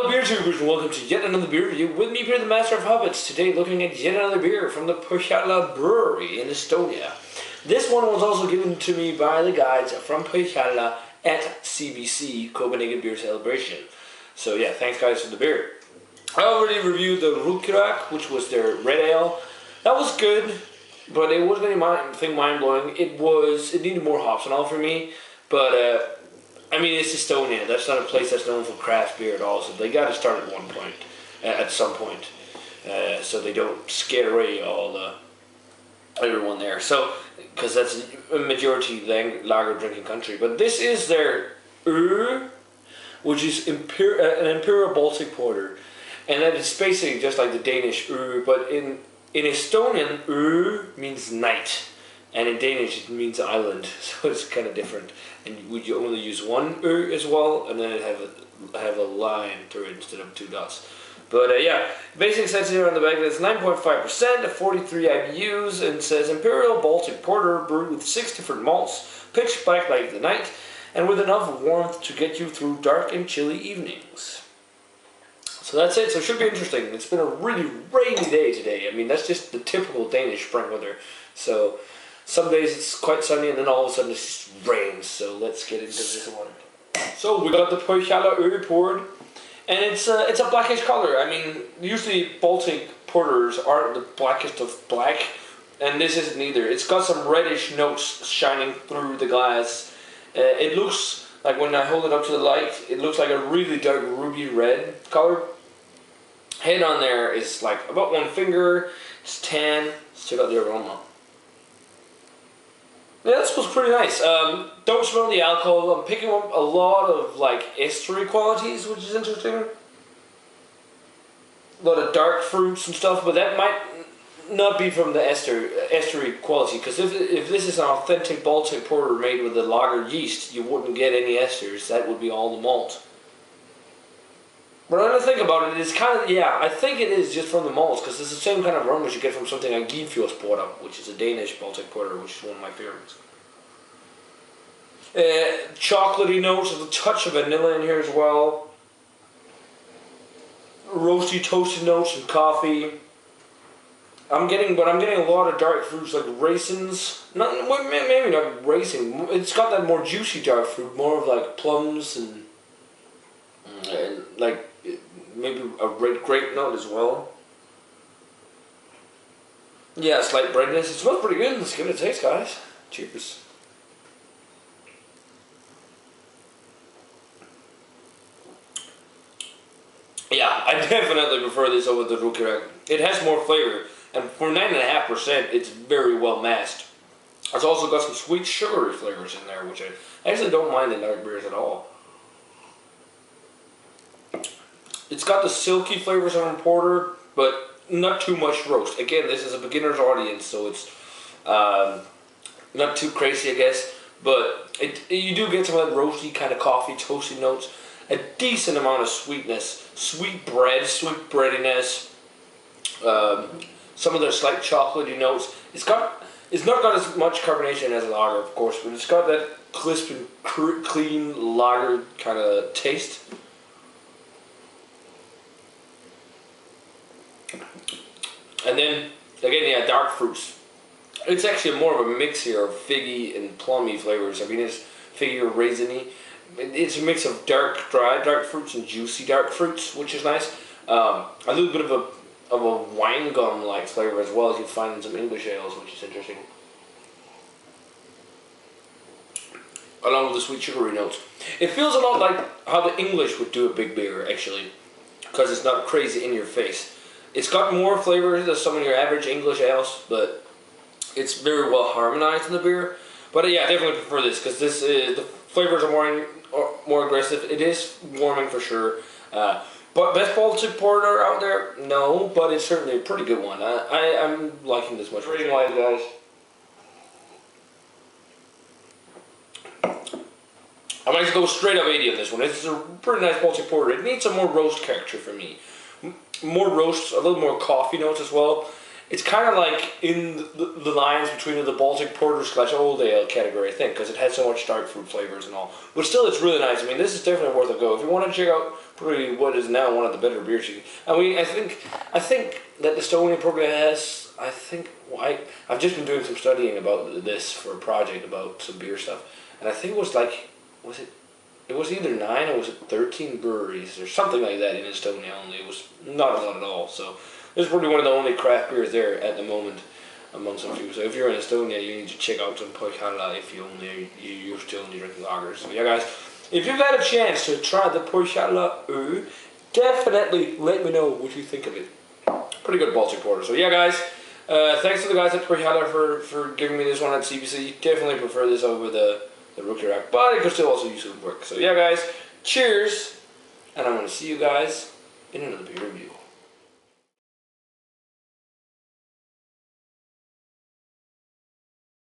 Hello beer tubers and welcome to yet another beer review with me, Peter the Master of Hobbits. Today looking at yet another beer from the Põhjala Brewery in Estonia. This one was also given to me by the guys from Põhjala at CBC, Copenhagen Beer Celebration. So yeah, thanks guys for the beer. I already reviewed the Rukkirak, which was their red ale. That was good, but it wasn't anything mind-blowing. It needed more hops and all for me, but I mean, it's Estonia. That's not a place that's known for craft beer at all, so they got to start at one point, at some point, so they don't scare away everyone there. So, because that's a majority lager drinking country. But this is their Öö, which is an Imperial Baltic Porter, and that is basically just like the Danish Öö, but in Estonian, Öö means night. And in Danish it means island, so it's kind of different. And would you only use one Ö as well, and then it have a line through it instead of two dots. But yeah, basic says here on the back that it's 9.5%, 43 IBUs, and says Imperial Baltic Porter brewed with 6 different malts, pitch black like the night, and with enough warmth to get you through dark and chilly evenings. So that's it. So it should be interesting. It's been a really rainy day today. I mean, that's just the typical Danish spring weather. So some days it's quite sunny, and then all of a sudden it just rains. So let's get into this one. So we got the Põhjala Öö poured, and it's a blackish color. I mean, usually Baltic porters aren't the blackest of black, and this isn't either. It's got some reddish notes shining through the glass. It looks like, when I hold it up to the light, it looks like a really dark ruby red color. Head on there is like about 1 finger. It's tan. Let's check out the aroma. Yeah, that smells pretty nice. Don't smell the alcohol. I'm picking up a lot of like estery qualities, which is interesting. A lot of dark fruits and stuff, but that might not be from the estery quality, because if this is an authentic Baltic porter made with the lager yeast, you wouldn't get any esters. That would be all the malt. But when I think about it, it's kind of, yeah, I think it is just from the malts, because it's the same kind of aromas you get from something like Genika, which is a Danish Baltic porter, which is one of my favorites. Chocolatey notes, with a touch of vanilla in here as well. Roasty, toasty notes and coffee. I'm getting a lot of dark fruits like raisins. Maybe not raisin. It's got that more juicy dark fruit, more of like plums and like maybe a red grape note as well. Yeah, slight breadiness. It smells pretty good. Let's give it a taste, guys. Cheers. Yeah, I definitely prefer this over the Rukkirak. It has more flavor, and for 9.5%, it's very well masked. It's also got some sweet sugary flavors in there, which I actually don't mind in dark beers at all. It's got the silky flavors on porter, but not too much roast. Again, this is a beginner's audience, so it's not too crazy, I guess. But you do get some of that roasty kind of coffee, toasty notes. A decent amount of sweetness, sweet breadiness. Some of the slight chocolatey notes. It's not got as much carbonation as a lager, of course, but it's got that crisp and clean lager kind of taste. And then, again, yeah, dark fruits. It's actually more of a mix here of figgy and plummy flavors. I mean, it's figgy or raisiny. It's a mix of dry dark fruits and juicy dark fruits, which is nice. A little bit of a wine gum-like flavor as well as you find in some English ales, which is interesting. Along with the sweet sugary notes. It feels a lot like how the English would do a big beer, actually, because it's not crazy in your face. It's got more flavor than some of your average English ales, but it's very well harmonized in the beer. But yeah, I definitely prefer this, because this is, the flavors are more aggressive. It is warming for sure. But best Baltic porter out there? No, but it's certainly a pretty good one. I'm liking this much. Rating wise, guys. I might go straight up 80 on this one. It's a pretty nice Baltic porter. It needs some more roast character for me. More roast, a little more coffee notes as well. It's kind of like in the lines between the Baltic Porter / Old Ale category, I think, because it has so much dark fruit flavors and all. But still, it's really nice. I mean, this is definitely worth a go. If you want to check out probably what is now one of the better beers. I think that Estonia probably has. I've just been doing some studying about this for a project about some beer stuff, and I think it was like, it was either 9 or was it 13 breweries or something like that in Estonia only. It was not a lot at all. So this is probably one of the only craft beers there at the moment among some few. So if you're in Estonia, you need to check out some Põhjala if you're still only drinking lagers. So yeah, guys, if you've had a chance to try the Põhjala Öö, definitely let me know what you think of it. Pretty good Baltic porter. So yeah, guys, thanks to the guys at Põhjala for giving me this one at CBC. Definitely prefer this over the rookie rack, but it could still also use some work. So yeah, guys, cheers, and I'm going to see you guys in another beer review.